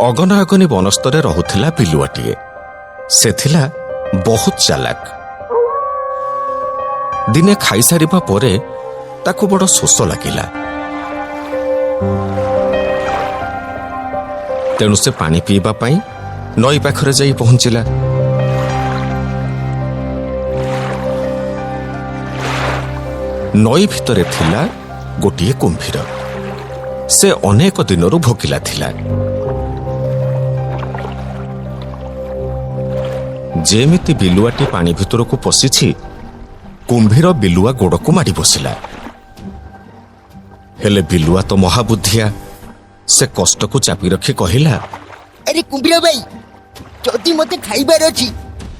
ଅଗନା ଅଗନି ବନସ୍ତରେ ରହୁଥିଲା ବିଲୁଆଟିଏ। ସେ ଥିଲା ବହୁତ ଚାଲାକ। ଦିନେ ଖାଇସାରିବା ପରେ ତାକୁ ବଡ଼ ଶୋଷ ଲାଗିଲା। ତେଣୁ ସେ ପାଣି ପିଇବା ପାଇଁ ନଈ ପାଖରେ ଯାଇ ପହଞ୍ଚିଲା। ନଈ ଭିତରେ ଥିଲା ଗୋଟିଏ କୁମ୍ଭୀର। ସେ ଅନେକ ଦିନରୁ ଭୋକିଲା ଥିଲା। ଯେମିତି ବିଲୁଆଟି ପାଣି ଭିତରକୁ ପଶିଛି, କୁମ୍ଭୀର ବିଲୁଆ ଗୋଡ଼କୁ ମାଡ଼ି ବସିଲା। ହେଲେ ବିଲୁଆ ତ ମହାବୁଦ୍ଧିଆ। ସେ କଷ୍ଟକୁ ଚାପି ରଖି କହିଲା, ଆରେ କୁମ୍ଭୀର ଭାଇ, ଯଦି ମତେ ଖାଇବାର ଅଛି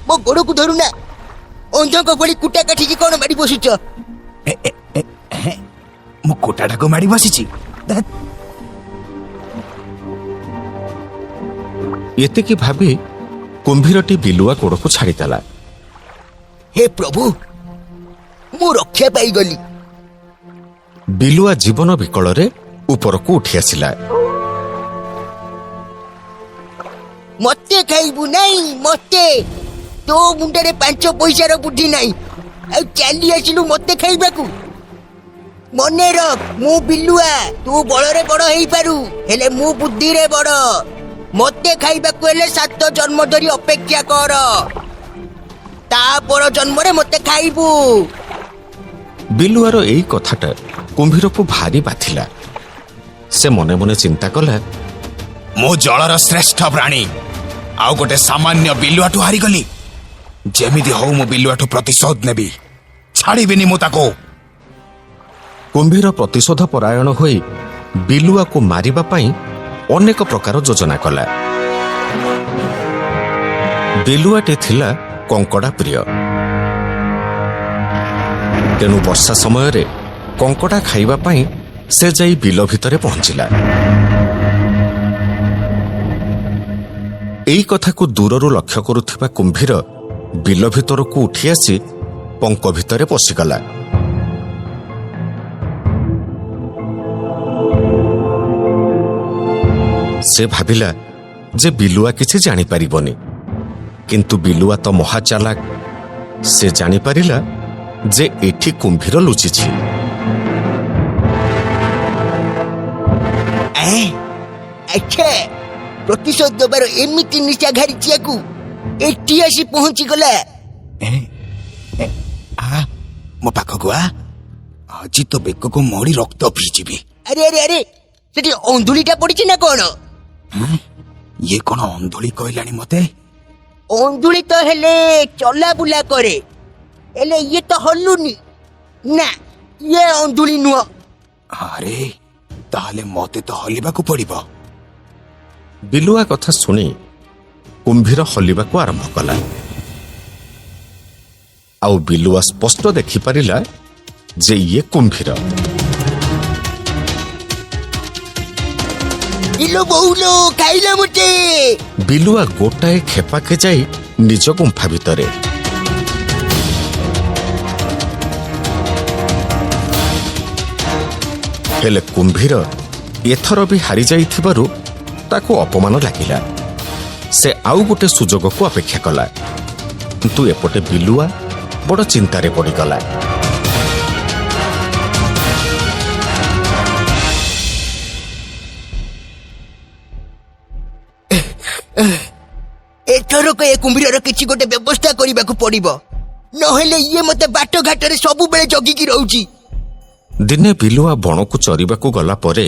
ମୋ ଗୋଡ଼କୁ ଧରୁନା। ଅନ୍ଧଙ୍କ ଭଳି କୁଟା କାଠିକି କଣ ମାଡ଼ି ବସୁଛ? ମୁଁ କୋଟାଟାକୁ ମାଡ଼ି ବସିଛି। ଏତିକି ଭାବି କୁମ୍ଭୀରଟି ବିଲୁଆ ଗୋଡ଼କୁ ଛାଡ଼ିଦେଲା। ହେ ପ୍ରଭୁ, ମୁଁ ରକ୍ଷା ପାଇଗଲି। ବିଲୁଆ ଜୀବନ ବିକଳରେ ଉପରକୁ ଉଠି ଆସିଲା। ମତେ ଖାଇବୁ ନାଇଁ? ମତେ? ତୋ ମୁଣ୍ଡରେ 5 ପଇସାର ବୁଦ୍ଧି ନାହିଁ, ଆଉ ଚାଲି ଆସିଲୁ ମତେ ଖାଇବାକୁ? ମନେ ରଖ, ମୁଁ ବିଲୁଆ। ତୁ ବଳରେ ବଡ଼ ହେଇପାରୁ, ହେଲେ ମୁଁ ବୁଦ୍ଧିରେ ବଡ଼। ମତେ ଖାଇବାକୁ ହେଲେ 7 ଜନ୍ମ ଧରି ଅପେକ୍ଷା କର। ତା ପର ଜନ୍ମରେ ମତେ ଖାଇବୁ। ବିଲୁଆର ଏଇ କଥାଟା କୁମ୍ଭୀରକୁ ଭାରି ବାଧିଲା। ସେ ମନେ ମନେ ଚିନ୍ତା କଲା, ମୁଁ ଜଳର ଶ୍ରେଷ୍ଠ ପ୍ରାଣୀ, ଆଉ ଗୋଟେ ସାମାନ୍ୟ ବିଲୁଆଠୁ ହାରିଗଲି। ଯେମିତି ହଉ ମୁଁ ବିଲୁଆଠୁ ପ୍ରତିଶୋଧ ନେବି, ଛାଡ଼ିବିନି ମୁଁ ତାକୁ। କୁମ୍ଭୀର ପ୍ରତିଶୋଧ ପରାୟଣ ହୋଇ ବିଲୁଆକୁ ମାରିବା ପାଇଁ ଅନେକ ପ୍ରକାର ଯୋଜନା କଲା। ବିଲୁଆଟି ଥିଲା କଙ୍କଡ଼ା ପ୍ରିୟ। ତେଣୁ ବର୍ଷା ସମୟରେ କଙ୍କଡ଼ା ଖାଇବା ପାଇଁ ସେ ଯାଇ ବିଲ ଭିତରେ ପହଞ୍ଚିଲା। ଏଇ କଥାକୁ ଦୂରରୁ ଲକ୍ଷ୍ୟ କରୁଥିବା କୁମ୍ଭୀର ବିଲ ଭିତରକୁ ଉଠି ଆସି ପଙ୍କ ଭିତରେ ପଶିଗଲା। ସେ ଭାବିଲା ଯେ ବିଲୁଆ କିଛି ଜାଣିପାରିବନି, କିନ୍ତୁ ବିଲୁଆ ତ ମହାଚାଲାକ। ସେ ଜାଣିପାରିଲା ଯେ ଏଠି କୁମ୍ଭୀର ଲୁଚିଛି। ଆଚ୍ଛା, ପ୍ରତିଶୋଧ ଦେବାର ଏମିତି ନିଶା ଘାରିଚିଆକୁ ଏଠି ଆସି ପହଞ୍ଚିଗଲା। ମୋ ପାଖକୁ ଆଜି ତ ବେକକୁ ମୋଡ଼ି ରକ୍ତ ପିଇଯିବି। ଆରେ ଆରେ ଆରେ, ସେଠି ଅଣ୍ଡୁଳିଟା ପଡିଛି ନା କଣ? ଇଏ କଣ ଅନ୍ଧୁଳି କହିଲାଣି ମତେ? ଅଣ୍ଡୁଳି ତ ହେଲେ ଚଲାବୁଲା କରେ, ହେଲେ ଇଏ ତ ହଲୁନି। ନା, ଇଏ ଅଣ୍ଡୁଳି ନୁହଁ। ଆରେ ତାହେଲେ ମତେ ତ ହଲିବାକୁ ପଡିବ। ବିଲୁଆ କଥା ଶୁଣି କୁମ୍ଭୀର ହଲିବାକୁ ଆରମ୍ଭ କଲା। ଆଉ ବିଲୁଆ ସ୍ପଷ୍ଟ ଦେଖିପାରିଲା ଯେ ଇଏ କୁମ୍ଭୀର। ଇଲୋ ବୋଉଲୋ, ଖାଇଲା ମୋତେ। ବିଲୁଆ ଗୋଟାଏ ଖେପାକେ ଯାଇ ନିଜ ଗୁମ୍ଫା ଭିତରେ। ହେଲେ କୁମ୍ଭୀର ଏଥର ବି ହାରିଯାଇଥିବାରୁ ତାକୁ ଅପମାନ ଲାଗିଲା। ସେ ଆଉ ଗୋଟେ ସୁଯୋଗକୁ ଅପେକ୍ଷା କଲା, କିନ୍ତୁ ଏପଟେ ବିଲୁଆ ବଡ଼ ଚିନ୍ତାରେ ପଡ଼ିଗଲା। ଏଥରକ ଏ କୁମ୍ଭୀରର କିଛି ଗୋଟେ ବ୍ୟବସ୍ଥା କରିବାକୁ ପଡିବ, ନହେଲେ ଇଏ ମତେ ବାଟ ଘାଟରେ ସବୁବେଳେ ଜଗିକି ରହୁଛି। ଦିନେ ବିଲୁଆ ବଣକୁ ଚରିବାକୁ ଗଲା ପରେ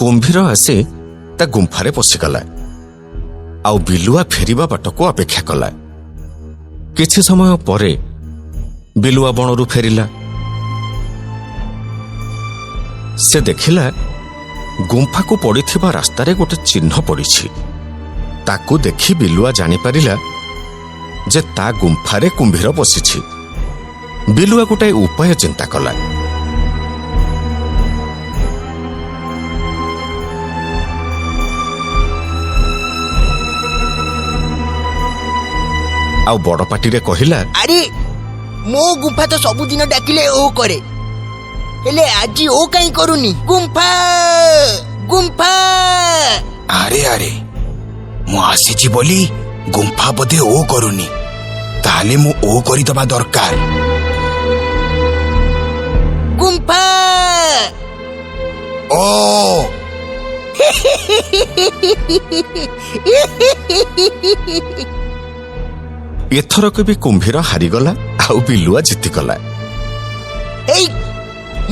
କୁମ୍ଭୀର ଆସି ତା ଗୁମ୍ଫାରେ ପଶିଗଲା। ଆଉ ବିଲୁଆ ଫେରିବା ବାଟକୁ ଅପେକ୍ଷା କଲା। କିଛି ସମୟ ପରେ ବିଲୁଆ ବଣରୁ ଫେରିଲା। ସେ ଦେଖିଲା ଗୁମ୍ଫାକୁ ପଡ଼ିଥିବା ରାସ୍ତାରେ ଗୋଟେ ଚିହ୍ନ ପଡ଼ିଛି। ତାକୁ ଦେଖି ବିଲୁଆ ଜାଣିପାରିଲା ଯେ ତା ଗୁମ୍ଫାରେ କୁମ୍ଭୀର ପଶିଛି। ବିଲୁଆ ଗୋଟାଏ ଉପାୟ ଚିନ୍ତା କଲା। ଆଉ ବଡ଼ ପାଟିରେ କହିଲା, ଆରେ ମୋ ଗୁମ୍ଫା ତ ସବୁଦିନ ଡାକିଲେ ଓ କରେ, ହେଲେ ଆଜି ଓ କାହିଁ କରୁନି? ଗୁମ୍ଫା ଗୁମ୍ଫା। ଆରେ ଆରେ, ମୁଁ ଆସିଛି ବୋଲି ଗୁମ୍ଫା ବୋଧେ ଓ କରୁନି, ତାହେଲେ ମୁଁ ଓ କରିଦବା ଦରକାର। ଗୁମ୍ଫା ଓ ଏଥରକ ବି କୁମ୍ଭୀର ହାରିଗଲା ଆଉ ବିଲୁଆ ଜିତିଗଲା। ଏଇ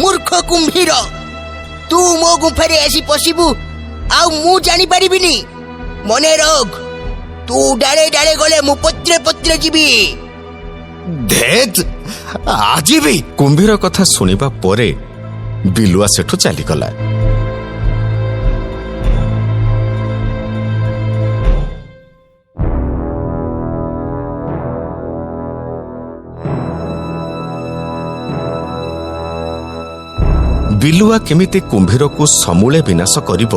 ମୂର୍ଖ କୁମ୍ଭୀର, ତୁ ମୋ ଗୁମ୍ଫାରେ ଆସି ପଶିବୁ ଆଉ ମୁଁ ଜାଣିପାରିବିନି? ମନେ ରଖ, ତୁ ଡାଳେ ଡାଳେ ଗଲେ ମୁଁ ପତ୍ରେ ପତ୍ରେ ଯିବି। ଧେତ୍, ଆଜି ବି କୁମ୍ଭୀର କଥା ଶୁଣିବା ପରେ ବିଲୁଆ ସେଠୁ ଚାଲିଗଲା। ବିଲୁଆ କେମିତି କୁମ୍ଭୀରକୁ ସମୂଳେ ବିନାଶ କରିବ,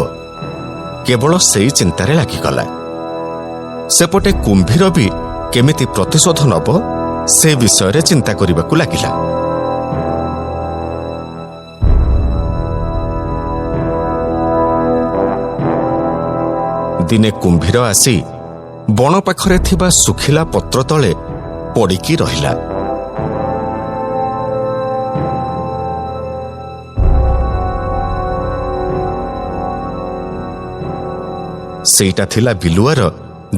କେବଳ ସେଇ ଚିନ୍ତାରେ ଲାଗିଗଲା। ସେପଟେ କୁମ୍ଭୀର ବି କେମିତି ପ୍ରତିଶୋଧ ନେବ ସେ ବିଷୟରେ ଚିନ୍ତା କରିବାକୁ ଲାଗିଲା। ଦିନେ କୁମ୍ଭୀର ଆସି ବଣ ପାଖରେ ଥିବା ଶୁଖିଲା ପତ୍ର ତଳେ ପଡ଼ିକି ରହିଲା। ସେଇଟା ଥିଲା ବିଲୁଆର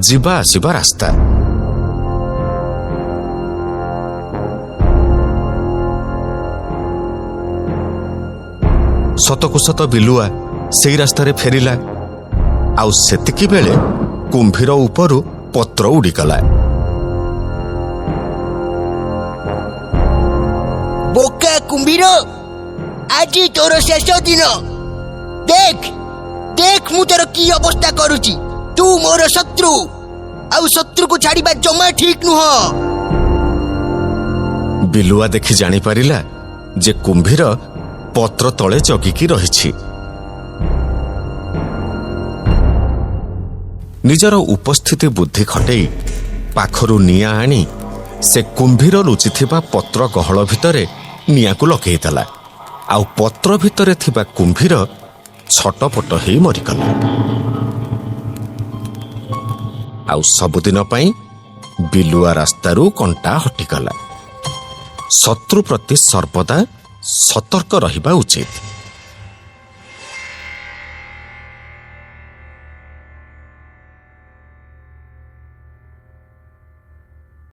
ଯିବା ଆସିବା ରାସ୍ତା। ସତକୁ ସତ ବିଲୁଆ ସେଇ ରାସ୍ତାରେ ଫେରିଲା, ଆଉ ସେତିକି ବେଳେ କୁମ୍ଭୀର ଉପରୁ ପତ୍ର ଉଡ଼ିଗଲା। ବୋକା କୁମ୍ଭୀର, ଆଜି ତୋର ଶେଷ ଦିନ। ଦେଖ ଦେଖ ମୁଁ ତୋର କି ଅବସ୍ଥା କରୁଛି। ତୁ ମୋର ଶତ୍ରୁ, ଆଉ ଶତ୍ରୁକୁ ଛାଡ଼ିବା ଜମା ଠିକ ନୁହଁ। ବିଲୁଆ ଦେଖି ଜାଣିପାରିଲା ଯେ କୁମ୍ଭୀର ପତ୍ର ତଳେ ଜଗିକି ରହିଛି। ନିଜର ଉପସ୍ଥିତି ବୁଦ୍ଧି ଖଟେଇ ପାଖରୁ ନିଆଁ ଆଣି ସେ କୁମ୍ଭୀର ଲୁଚିଥିବା ପତ୍ର ଗହଳ ଭିତରେ ନିଆଁକୁ ଲଗେଇଦେଲା, ଆଉ ପତ୍ର ଭିତରେ ଥିବା କୁମ୍ଭୀର ଛଟପଟ ହେଇ ମରିଗଲା। ଆଉ ସବୁଦିନ ପାଇଁ ବିଲୁଆ ରାସ୍ତାରୁ କଣ୍ଟା ହଟିଗଲା। ଶତ୍ରୁ ପ୍ରତି ସର୍ବଦା ସତର୍କ ରହିବା ଉଚିତ।